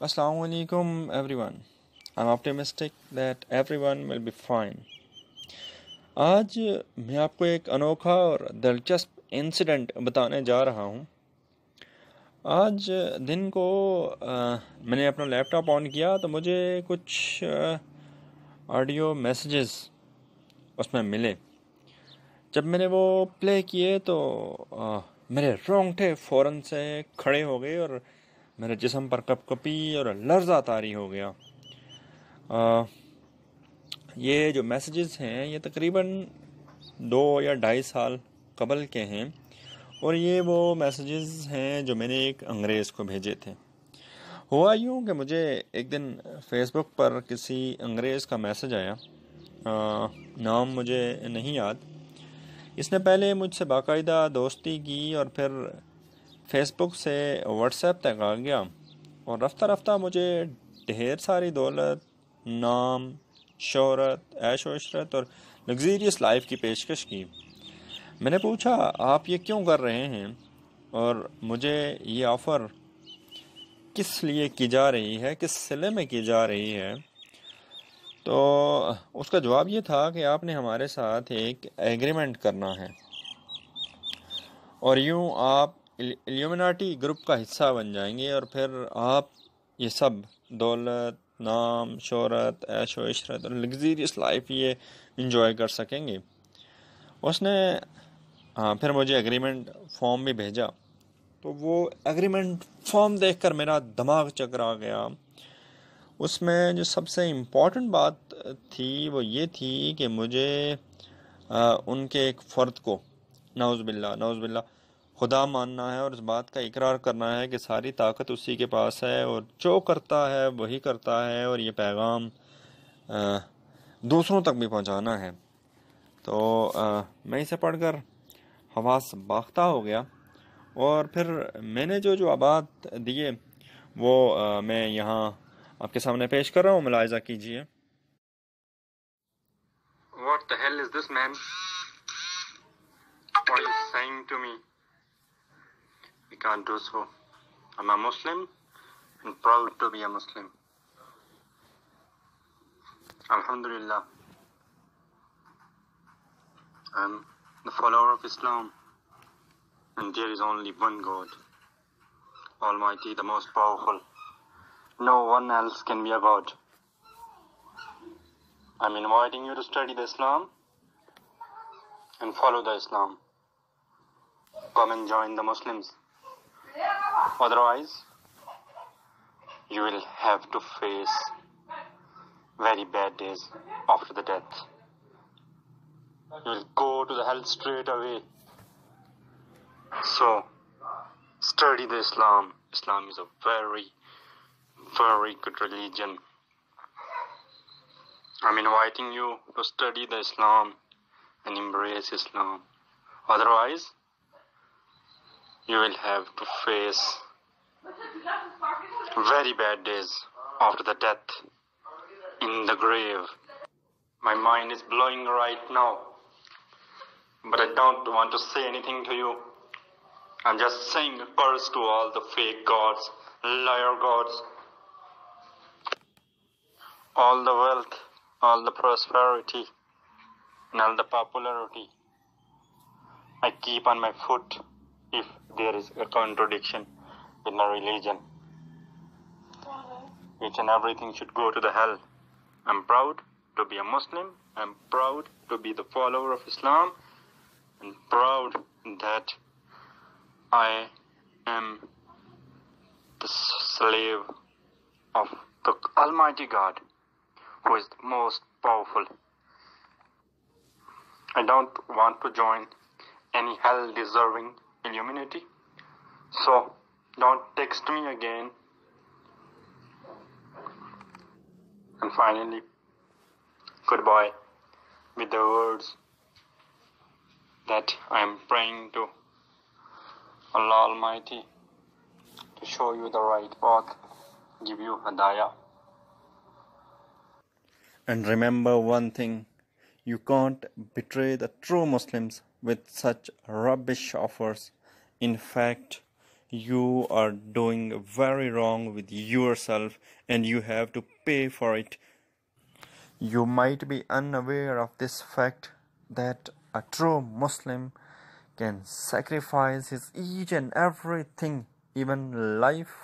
Assalamu alaikum everyone. I'm optimistic that everyone will be fine. آج میں آپ کو ایک انوکھا اور دلچسپ انسیڈنٹ بتانے جا رہا ہوں. آج دن کو میں نے اپنا لیپ ٹاپ آن کیا تو مجھے کچھ آڈیو میسیجز اس میں ملے. جب میں نے وہ پلے کیے تو میرے رونگٹے فوراً سے کھڑے ہو گئے اور میرے جسم پر کپ کپی اور لرزہ طاری ہو گیا. یہ جو میسیجز ہیں یہ تقریباً 2 یا 2.5 سال قبل کے ہیں اور یہ وہ میسیجز ہیں جو میں نے ایک انگریز کو بھیجے تھے. ہوا یوں کہ مجھے ایک دن فیس بک پر کسی انگریز کا میسیج آیا. نام مجھے نہیں یاد. اس نے پہلے مجھ سے باقاعدہ دوستی کی اور پھر فیس بک سے واٹس ایپ تک آ گیا اور رفتہ رفتہ مجھے ڈھیر ساری دولت، نام، شہرت، عیش و عشرت اور لگزریس لائف کی پیشکش کی. میں نے پوچھا آپ یہ کیوں کر رہے ہیں اور مجھے یہ آفر کس لیے کی جا رہی ہے، کس صلے میں کی جا رہی ہے. تو اس کا جواب یہ تھا کہ آپ نے ہمارے ساتھ ایک ایگریمنٹ کرنا ہے اور یوں آپ ایلیومیناٹی گروپ کا حصہ بن جائیں گے اور پھر آپ یہ سب دولت، نام، شہرت، عیش و عشرت اور لگزریس لائف یہ انجوائے کر سکیں گے. اس نے پھر مجھے ایگریمنٹ فارم بھی بھیجا تو وہ ایگریمنٹ فارم دیکھ کر میرا دماغ چکرا گیا. اس میں جو سب سے امپورٹنٹ بات تھی وہ یہ تھی کہ مجھے ان کے ایک فرد کو نعوذ باللہ خدا ماننا ہے اور اس بات کا اقرار کرنا ہے کہ ساری طاقت اسی کے پاس ہے اور جو کرتا ہے وہی کرتا ہے اور یہ پیغام دوسروں تک بھی پہنچانا ہے. تو میں اسے پڑھ کر حواس باختہ ہو گیا اور پھر میں نے جو جوابات دیے وہ میں یہاں آپ کے سامنے پیش کر رہا ہوں. ملاحظہ کیجیے. What the hell is this, man? What are you saying to me? We can't do so. I'm a Muslim and proud to be a Muslim. Alhamdulillah. I'm the follower of Islam. And there is only one God, Almighty, the most powerful. No one else can be a God. I'm inviting you to study the Islam and follow the Islam. Come and join the Muslims. Otherwise, you will have to face very bad days after the death. You will go to the hell straight away. So, study the Islam. Islam is a very, very good religion. I'm inviting you to study the Islam and embrace Islam. Otherwise, you will have to face very bad days after the death in the grave. My mind is blowing right now, but I don't want to say anything to you. I'm just saying a curse to all the fake gods, liar gods, all the wealth, all the prosperity, and all the popularity. I keep on my foot if there is a contradiction in my religion. Each and everything should go to the hell. I'm proud to be a Muslim. I'm proud to be the follower of Islam. And proud that I am the slave of the Almighty God, who is the most powerful. I don't want to join any hell-deserving Illuminati, so don't text me again. And finally, goodbye with the words that I am praying to Allah Almighty to show you the right path, give you Hidayah. And remember one thing, you can't betray the true Muslims with such rubbish offers. In fact, you are doing very wrong with yourself and you have to pay for it. You might be unaware of this fact that a true Muslim can sacrifice his each and everything, even life,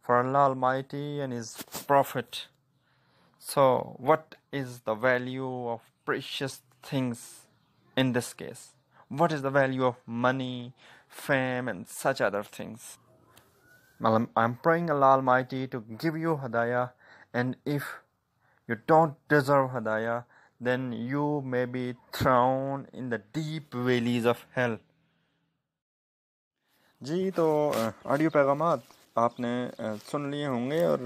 for Allah Almighty and His Prophet. So, what is the value of precious things in this case? What is the value of money, fame, and such other things? Well, I'm praying Allah Almighty to give you Hidayah, and if you don't deserve Hidayah, then you may be thrown in the deep valleys of hell. جی تو audio پیغامات آپ نے سن لیے ہوں گے، اور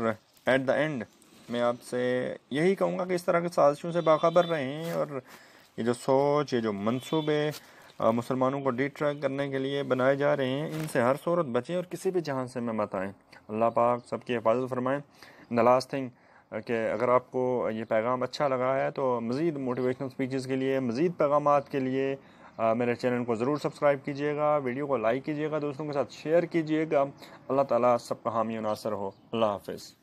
at the and میں آپ سے یہی کہوں گا کہ اس طرح کی سازشوں سے باخبر رہیں، اور یہ جو سوچ، یہ جو منصوبے مسلمانوں کو ڈی ٹریک کرنے کے لیے بنائے جا رہے ہیں، ان سے ہر صورت بچیں اور کسی بھی جہان سے میں مت آئیں. اللہ پاک سب کی حفاظت فرمائیں. دا لاسٹ تھنگ کہ اگر آپ کو یہ پیغام اچھا لگا ہے تو مزید موٹیویشنل اسپیچز کے لیے، مزید پیغامات کے لیے میرے چینل کو ضرور سبسکرائب کیجیے گا، ویڈیو کو لائک کیجیے گا، دوستوں کے ساتھ شیئر کیجیے گا. اللہ تعالیٰ سب کا حامی و ناصر ہو. اللہ حافظ.